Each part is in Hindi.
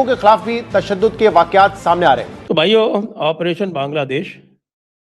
हिंदुओं के खिलाफ भी तशद्दुद के वाकयात सामने आ रहे हैं। तो भाइयों, ऑपरेशन बांग्लादेश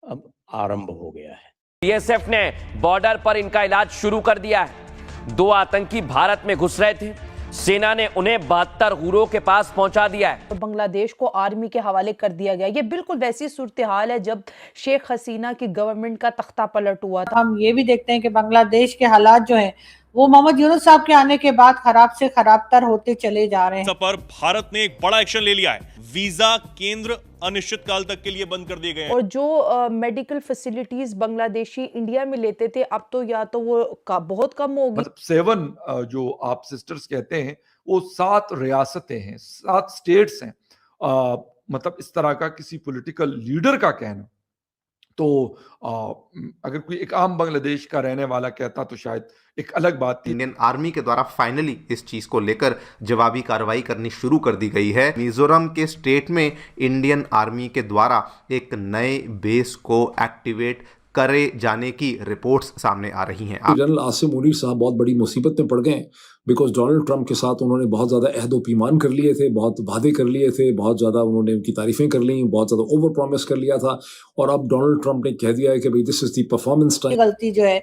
अब आरंभ हो गया है। बीएसएफ ने बॉर्डर पर इनका इलाज शुरू कर दिया है। 2 आतंकी भारत में घुस रहे थे, सेना ने उन्हें 72 गुरों के पास पहुंचा दिया है। तो बांग्लादेश को आर्मी के हवाले कर दिया गया। ये बिल्कुल वैसी सूरत हाल है जब शेख हसीना की गवर्नमेंट का तख्ता पलट हुआ था। हम ये भी देखते हैं कि बांग्लादेश के हालात जो हैं वो मोहम्मद यूनुस साहब के आने के बाद खराब से खराबतर होते चले जा रहे हैं। पर भारत ने एक बड़ा एक्शन ले लिया है। वीजा केंद्र अनिश्चित काल तक के लिए बंद कर दिए गए हैं। और जो मेडिकल फैसिलिटीज बांग्लादेशी इंडिया में लेते थे, अब तो या तो वो बहुत कम होगी। मतलब 7 जो आप सिस्टर्स कहते हैं वो 7 रियासतें हैं, 7 स्टेट्स हैं। मतलब इस तरह का किसी पॉलिटिकल लीडर का कहना तो अगर कोई एक आम बांग्लादेश का रहने वाला कहता तो शायद एक अलग बात थी। इंडियन आर्मी के द्वारा फाइनली इस चीज को लेकर जवाबी कार्रवाई करनी शुरू कर दी गई है। मिजोरम के स्टेट में इंडियन आर्मी के द्वारा एक नए बेस को एक्टिवेट करे जाने की रिपोर्ट्स सामने आ रही हैं। जनरल आसिम मुनीर साहब बहुत बड़ी मुसीबत में पड़ गए बिकॉज डोनाल्ड ट्रंप के साथ उन्होंने बहुत ज़्यादा अहद व पैमान कर लिए थे, बहुत वादे कर लिए थे, बहुत ज़्यादा उन्होंने उनकी तारीफें कर ली, बहुत ज़्यादा ओवर प्रॉमिस कर लिया था। और अब डोनाल्ड ट्रंप ने कह दिया है कि भाई this is the performance time. गलती जो है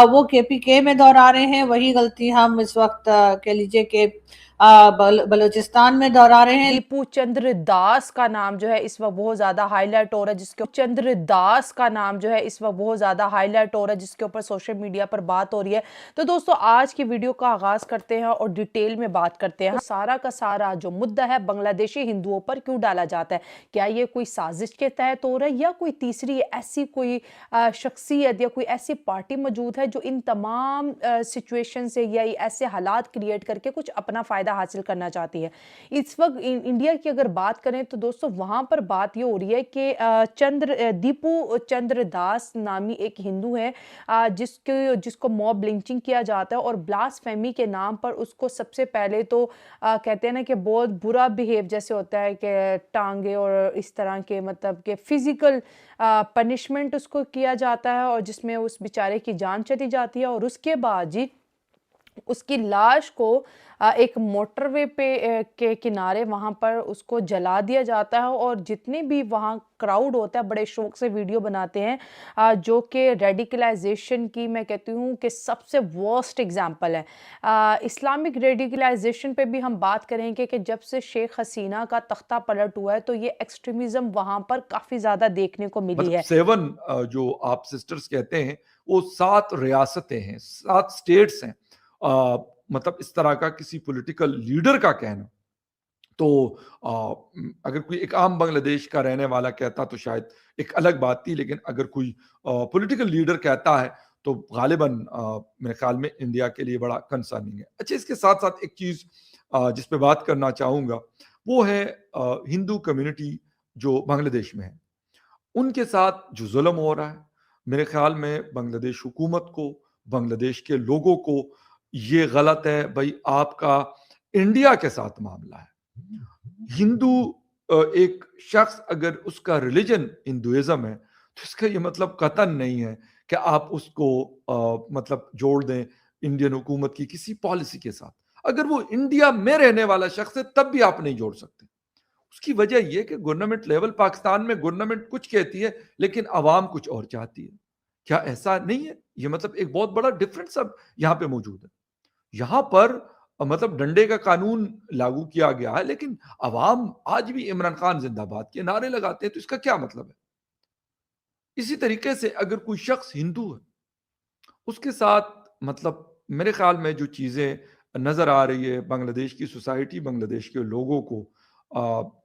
वो केपीके में दोहरा रहे हैं, वही गलती हम इस वक्त कह लीजिए कि बलूचिस्तान में दोहरा रहे हैं। दीपू चंद्र दास का नाम जो है इस वक्त बहुत ज्यादा हाईलाइट हो रहा है, जिसके चंद्र दास का नाम जो है इस वक्त बहुत ज्यादा हाईलाइट हो रहा है, जिसके ऊपर सोशल मीडिया पर बात हो रही है। तो दोस्तों, आज की वीडियो का आगाज करते हैं और डिटेल में बात करते हैं। सारा का सारा जो मुद्दा है बांग्लादेशी हिंदुओं पर क्यों डाला जाता है, क्या ये कोई साजिश के तहत हो रहा है या कोई तीसरी ऐसी कोई शख्सियत या कोई ऐसी पार्टी मौजूद है जो इन तमाम सिचुएशन से या ऐसे हालात क्रिएट करके कुछ अपना फायदा हासिल करना चाहती है। इस वक्त इंडिया की अगर बात करें तो दोस्तों, वहां पर बात ये हो रही है कि दीपू चंद्र दास नामी एक हिंदू है जिसको मॉब लिंचिंग किया जाता है और ब्लास्फेमी के नाम पर उसको सबसे पहले तो कहते हैं ना कि बहुत बुरा बिहेव जैसे होता है कि टांगे और इस तरह के मतलब कि फिजिकल पनिशमेंट उसको किया जाता है और जिसमें उस बेचारे की जान चली जाती है। और उसके बाद जी उसकी लाश को एक मोटरवे के किनारे वहां पर उसको जला दिया जाता है और जितने भी वहां क्राउड होता है बड़े शौक से वीडियो बनाते हैं, जो कि रेडिकलाइजेशन की मैं कहती हूँ कि सबसे वर्स्ट एग्जांपल है। इस्लामिक रेडिकलाइजेशन पे भी हम बात करेंगे कि जब से शेख हसीना का तख्ता पलट हुआ है तो ये एक्सट्रीमिज्म वहां पर काफी ज्यादा देखने को मिली है। 7 जो आप सिस्टर्स कहते हैं वो 7 रियासतें हैं, 7 स्टेट्स हैं। मतलब इस तरह का किसी पॉलिटिकल लीडर का कहना तो अगर कोई एक आम बांग्लादेश का रहने वाला कहता तो शायद एक अलग बात थी, लेकिन अगर कोई पॉलिटिकल लीडर कहता है तो गालिबन मेरे ख्याल में इंडिया के लिए बड़ा कंसर्निंग है। अच्छा, इसके साथ साथ एक चीज जिस पे बात करना चाहूंगा वो है हिंदू कम्युनिटी जो बांग्लादेश में है, उनके साथ जो जुल्म हो रहा है। मेरे ख्याल में बांग्लादेश हुकूमत को, बांग्लादेश के लोगों को ये गलत है भाई, आपका इंडिया के साथ मामला है। हिंदू एक शख्स अगर उसका रिलीजन हिंदुइज्म है तो इसका ये मतलब कतन नहीं है कि आप उसको मतलब जोड़ दें इंडियन हुकूमत की किसी पॉलिसी के साथ। अगर वो इंडिया में रहने वाला शख्स है तब भी आप नहीं जोड़ सकते। उसकी वजह यह कि गवर्नमेंट लेवल पाकिस्तान में गवर्नमेंट कुछ कहती है लेकिन अवाम कुछ और चाहती है। क्या ऐसा नहीं है? ये मतलब एक बहुत बड़ा डिफरेंस अब यहाँ पे मौजूद है। यहाँ पर मतलब डंडे का कानून लागू किया गया है लेकिन अवाम आज भी इमरान खान जिंदाबाद के नारे लगाते हैं, तो इसका क्या मतलब है? इसी तरीके से अगर कोई शख्स हिंदू है उसके साथ मतलब मेरे ख्याल में जो चीजें नजर आ रही है बांग्लादेश की सोसाइटी, बांग्लादेश के लोगों को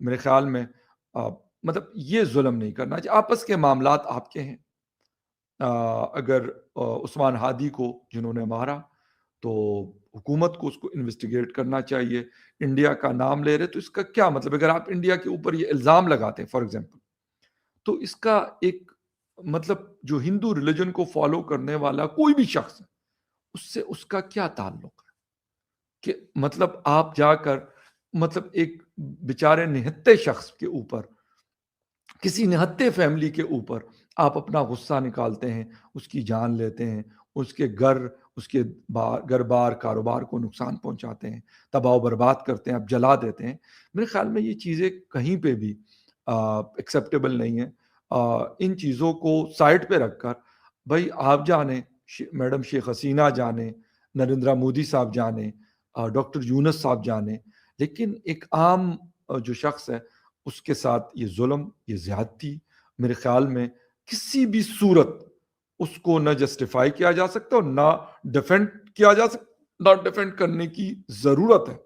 मेरे ख्याल में मतलब ये जुल्म नहीं करना चाहिए। आपस के मामलात आपके हैं। अगर उस्मान हादी को जिन्होंने मारा तो हुकूमत को उसको इन्वेस्टिगेट करना चाहिए। इंडिया का नाम ले रहे तो इसका क्या मतलब? अगर आप इंडिया के ऊपर ये इल्ज़ाम लगाते हैं फॉर एग्जांपल, तो इसका एक मतलब जो हिंदू रिलीजन को फॉलो करने वाला कोई भी शख्स है उससे उसका क्या ताल्लुक है कि मतलब आप जाकर मतलब एक बेचारे निहत्ते शख्स के ऊपर, किसी निहत्ते फैमिली के ऊपर आप अपना गुस्सा निकालते हैं, उसकी जान लेते हैं, उसके घर बार कारोबार को नुकसान पहुंचाते हैं, तबाह बर्बाद करते हैं, अब जला देते हैं। मेरे ख्याल में ये चीज़ें कहीं पे भी एक्सेप्टेबल नहीं है। इन चीज़ों को साइड पे रखकर भाई आप जाने, मैडम शेख हसीना जाने, नरेंद्र मोदी साहब जाने, डॉक्टर यूनुस साहब जाने, लेकिन एक आम जो शख्स है उसके साथ ये जुल्म, ये ज्यादती मेरे ख्याल में किसी भी सूरत उसको न जस्टिफाई किया जा सकता और ना डिफेंड किया जा सकता, ना डिफेंड करने की ज़रूरत है।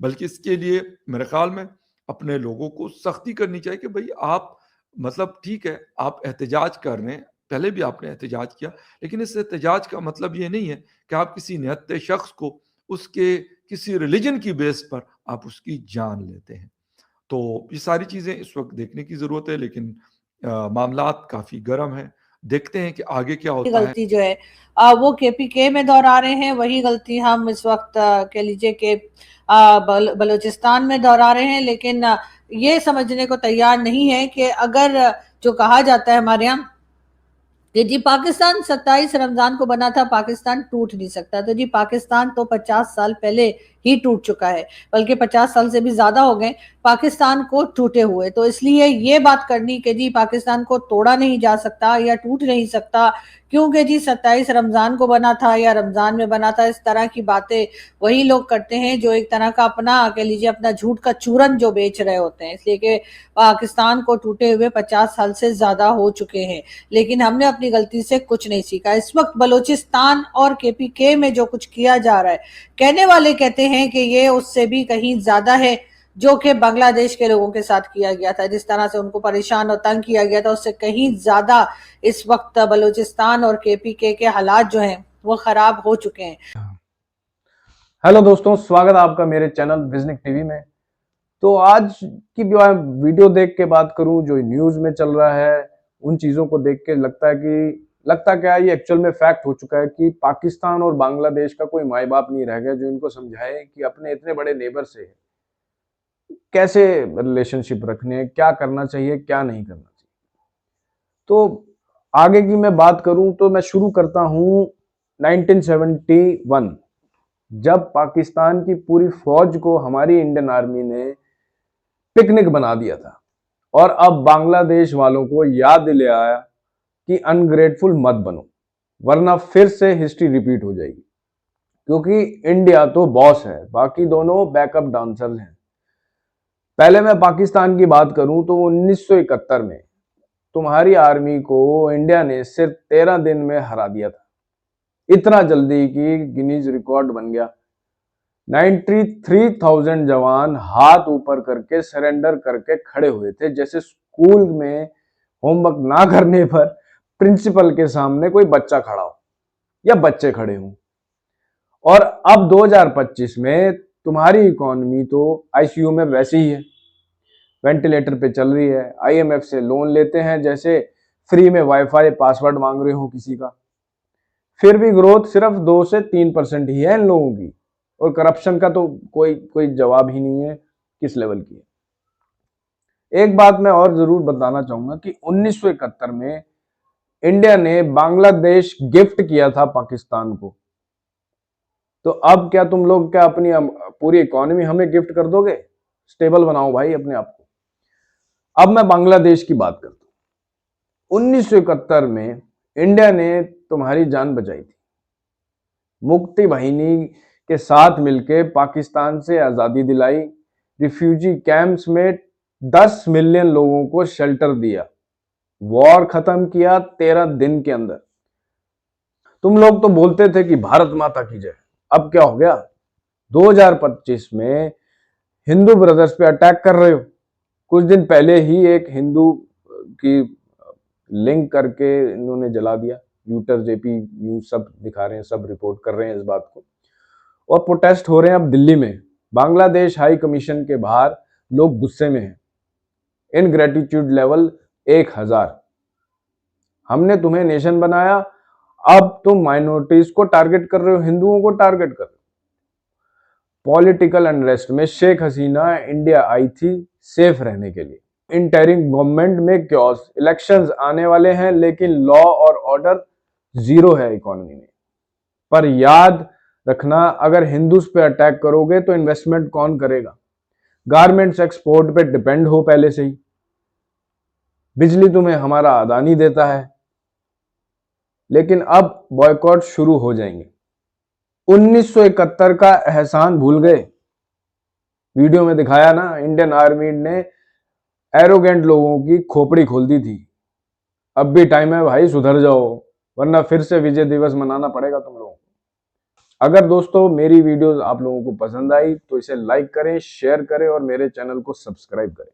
बल्कि इसके लिए मेरे ख्याल में अपने लोगों को सख्ती करनी चाहिए कि भाई आप मतलब ठीक है आप एहतजाज कर रहे हैं, पहले भी आपने एहतजाज किया, लेकिन इस एहतजाज का मतलब ये नहीं है कि आप किसी निहत्ते शख्स को उसके किसी रिलीजन की बेस पर आप उसकी जान लेते हैं। तो ये सारी चीज़ें इस वक्त देखने की ज़रूरत है, लेकिन मामलात काफ़ी गर्म है। देखते हैं कि आगे क्या होता है। गलती जो है वो केपीके में दोहरा रहे हैं, वही गलती हम इस वक्त कह लीजिए कि बलूचिस्तान में दोहरा रहे हैं। लेकिन ये समझने को तैयार नहीं है कि अगर जो कहा जाता है हमारे यहाँ कि जी पाकिस्तान 27 रमजान को बना था, पाकिस्तान टूट नहीं सकता, तो जी पाकिस्तान तो 50 साल पहले ही टूट चुका है, बल्कि 50 साल से भी ज्यादा हो गए पाकिस्तान को टूटे हुए। तो इसलिए ये बात करनी कि जी पाकिस्तान को तोड़ा नहीं जा सकता या टूट नहीं सकता क्योंकि जी 27 रमजान को बना था या रमजान में बना था, इस तरह की बातें वही लोग करते हैं जो एक तरह का अपना कह लीजिए अपना झूठ का चूरन जो बेच रहे होते हैं। इसलिए कि पाकिस्तान को टूटे हुए 50 साल से ज्यादा हो चुके हैं, लेकिन हमने अपनी गलती से कुछ नहीं सीखा। इस वक्त बलूचिस्तान और केपीके में जो कुछ किया जा रहा है, कहने वाले कहते हैं कि ये उससे भी कहीं ज्यादा है जो कि बांग्लादेश के लोगों के साथ किया गया था, जिस तरह से उनको परेशान और तंग किया गया था, उससे कहीं ज्यादा इस वक्त बलूचिस्तान और केपीके के हालात जो हैं वो खराब हो चुके हैं। हेलो दोस्तों, स्वागत है आपका मेरे चैनल विजनिक टीवी में। तो आज की वीडियो देख के बात करूं, जो न्यूज में चल रहा है उन चीजों को देख के लगता क्या है, ये एक्चुअल में फैक्ट हो चुका है कि पाकिस्तान और बांग्लादेश का कोई माई बाप नहीं रह गया जो इनको समझाए कि अपने इतने बड़े नेबर से कैसे रिलेशनशिप रखने हैं, क्या करना चाहिए, क्या नहीं करना चाहिए। तो आगे की मैं बात करूं तो मैं शुरू करता हूं 1971, जब पाकिस्तान की पूरी फौज को हमारी इंडियन आर्मी ने पिकनिक बना दिया था और अब बांग्लादेश वालों को याद दिलाया कि अनग्रेटफुल मत बनो, वरना फिर से हिस्ट्री रिपीट हो जाएगी। क्योंकि इंडिया तो बॉस है, बाकी दोनों बैकअप डांसर्स हैं। पहले मैं पाकिस्तान की बात करूं तो 1971 में तुम्हारी आर्मी को इंडिया ने सिर्फ 13 दिन में हरा दिया था, इतना जल्दी कि गिनीज रिकॉर्ड बन गया। 93,000 जवान हाथ ऊपर करके सरेंडर करके खड़े हुए थे, जैसे स्कूल में होमवर्क ना करने पर प्रिंसिपल के सामने कोई बच्चा खड़ा हो या बच्चे खड़े हों। और अब 2025 में तुम्हारी इकोनॉमी तो आईसीयू में वैसे ही है, वेंटिलेटर पे चल रही है, आईएमएफ से लोन लेते हैं जैसे फ्री में वाईफाई पासवर्ड मांग रहे हो किसी का। फिर भी ग्रोथ सिर्फ 2 से 3% ही है इन लोगों की, और करप्शन का तो कोई जवाब ही नहीं है किस लेवल की है। एक बात मैं और जरूर बताना चाहूंगा कि 1971 में इंडिया ने बांग्लादेश गिफ्ट किया था पाकिस्तान को, तो अब क्या तुम लोग क्या अपनी पूरी इकोनॉमी हमें गिफ्ट कर दोगे? स्टेबल बनाओ भाई अपने आप को। अब मैं बांग्लादेश की बात करता हूं। 1971 में इंडिया ने तुम्हारी जान बचाई थी, मुक्ति वाहिनी के साथ मिलकर पाकिस्तान से आजादी दिलाई, रिफ्यूजी कैंप्स में 10 मिलियन लोगों को शेल्टर दिया, वॉर खत्म किया 13 दिन के अंदर। तुम लोग तो बोलते थे कि भारत माता की जय, अब क्या हो गया? 2025 में हिंदू ब्रदर्स पे अटैक कर रहे हो। कुछ दिन पहले ही एक हिंदू की लिंक करके इन्होंने जला दिया। यूटर जेपी न्यूज सब दिखा रहे हैं, सब रिपोर्ट कर रहे हैं इस बात को। और प्रोटेस्ट हो रहे हैं अब दिल्ली में, बांग्लादेश हाई कमीशन के बाहर लोग गुस्से में हैं। इनग्रेटिट्यूड लेवल 1000। हमने तुम्हें नेशन बनाया, अब तुम माइनॉरिटीज को टारगेट कर रहे हो, हिंदुओं को टारगेट कर रहे हो। पॉलिटिकल अनरेस्ट में शेख हसीना इंडिया आई थी सेफ रहने के लिए। इंटरिम गवर्नमेंट में क्योस, इलेक्शंस आने वाले हैं लेकिन लॉ और ऑर्डर जीरो है इकोनॉमी में। पर याद रखना, अगर हिंदूज पे अटैक करोगे तो इन्वेस्टमेंट कौन करेगा? गारमेंट्स एक्सपोर्ट पे डिपेंड हो पहले से ही, बिजली तुम्हें हमारा अदानी देता है, लेकिन अब बॉयकॉट शुरू हो जाएंगे। 1971 का एहसान भूल गए? वीडियो में दिखाया ना, इंडियन आर्मी ने एरोगेंट लोगों की खोपड़ी खोल दी थी। अब भी टाइम है भाई, सुधर जाओ, वरना फिर से विजय दिवस मनाना पड़ेगा तुम लोगों को। अगर दोस्तों मेरी वीडियोस आप लोगों को पसंद आई तो इसे लाइक करें, शेयर करें और मेरे चैनल को सब्सक्राइब करें।